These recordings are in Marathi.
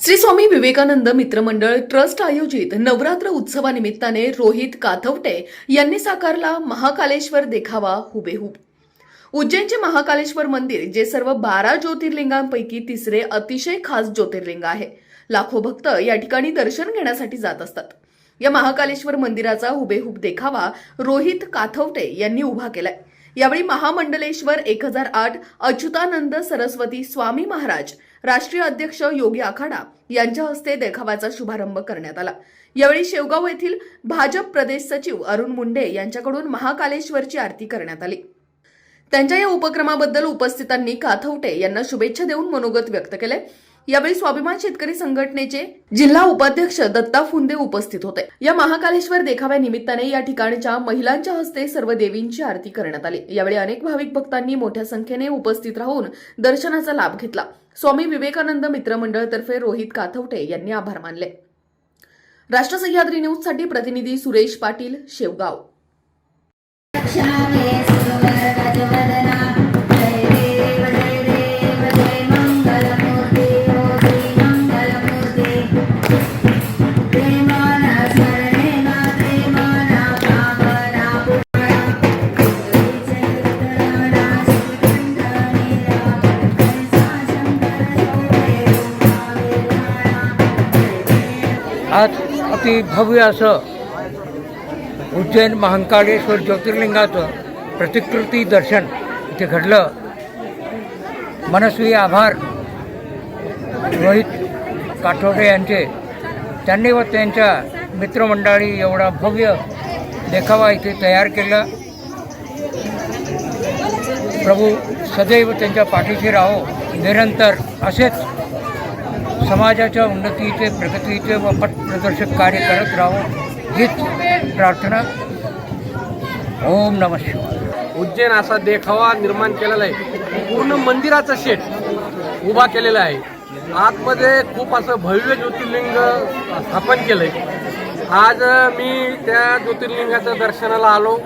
श्री स्वामी विवेकानंद मित्रमंडळ ट्रस्ट आयोजित नवरात्र उत्सवानिमित्ताने रोहित काथवटे यांनी साकारला महाकालेश्वर देखावा हुबेहूब। उज्जैनचे महाकालेश्वर मंदिर जे सर्व 12 ज्योतिर्लिंगांपैकी तिसरे अतिशय खास ज्योतिर्लिंग आहे। लाखो भक्त या ठिकाणी दर्शन घेण्यासाठी जात असतात। या महाकालेश्वर मंदिराचा हुबेहूब देखावा रोहित काथवटे यांनी उभा केलाय। यावेळी महामंडलेश्वर 1008 अच्युतानंद सरस्वती स्वामी महाराज राष्ट्रीय अध्यक्ष योगी आखाडा यांच्या हस्ते देखाव्याचा शुभारंभ करण्यात आला। यावेळी शेवगाव येथील भाजप प्रदेश सचिव अरुण मुंडे यांच्याकडून महाकालेश्वरची आरती करण्यात आली। त्यांच्या या उपक्रमाबद्दल उपस्थितांनी काथवटे यांना शुभेच्छा देऊन मनोगत व्यक्त केले। यावेळी स्वाभिमान शेतकरी संघटनेचे जिल्हा उपाध्यक्ष दत्ता फुंदे उपस्थित होते। या महाकालेश्वर देखाव्यानिमित्ताने या ठिकाणच्या महिलांच्या हस्ते सर्व देवींची आरती करण्यात आली। यावेळी अनेक भाविक भक्तांनी मोठ्या संख्येने उपस्थित राहून दर्शनाचा लाभ घेतला। स्वामी विवेकानंद मित्रमंडळ तर्फे रोहित काथवटे यांनी आभार मानले। राष्ट्र सह्याद्री न्यूज साठी प्रतिनिधी सुरेश पाटील, शेवगाव। आज अति भव्य असं उज्जैन महाकालेश्वर ज्योतिर्लिंगाचं प्रतिकृती दर्शन इथे घडलं। मनस्वी आभार रोहित काथवटे यांचे। त्यांनी व त्यांच्या मित्रमंडळी एवढा भव्य देखावा इथे तयार केला। प्रभू सदैव त्यांच्या पाठीशी राहो, निरंतर असेच समाजाच्या उन्नतीचे, प्रगतीचे व पथप्रदर्शक कार्य करत राहो हीच प्रार्थना। ओम नमः शिवाय। उज्जैन असा देखावा निर्माण केलेला आहे। पूर्ण मंदिराचा शेड उभा केलेला आहे। आतमध्ये खूप असं भव्य ज्योतिर्लिंग स्थापन केलंय। आज मी त्या ज्योतिर्लिंगाच्या दर्शनाला आलो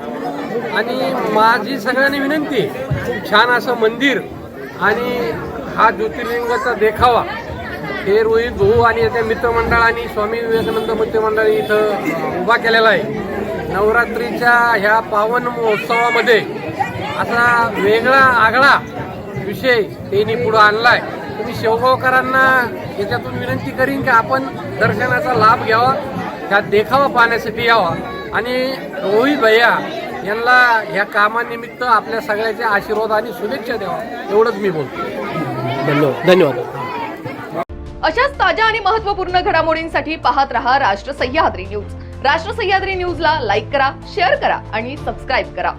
आणि माझी सगळ्यांनी विनंती आहे, खूप छान असं मंदिर आणि हा ज्योतिर्लिंगाचा देखावा हे रोहित भाऊ आणि त्या मित्रमंडळाने स्वामी विवेकानंद मित्रमंडळाने इथं उभा केलेला आहे। नवरात्रीच्या ह्या पावन महोत्सवामध्ये असा वेगळा आगळा विषय त्यांनी पुढं आणलाय। तुम्ही शेवगावकरांना याच्यातून विनंती करीन की आपण दर्शनाचा लाभ घ्यावा, ह्या देखावा पाहण्यासाठी यावा आणि रोहित भैया यांना ह्या कामानिमित्त आपल्या सगळ्याचे आशीर्वाद आणि शुभेच्छा द्यावा, एवढंच मी बोलतो। धन्यवाद। अशाच ताज्या आणि महत्त्वपूर्ण घडामोडींसाठी पाहत रहा राष्ट्र सह्याद्री न्यूज। राष्ट्र सह्याद्री न्यूजला लाईक करा, शेअर करा आणि सबस्क्राईब करा।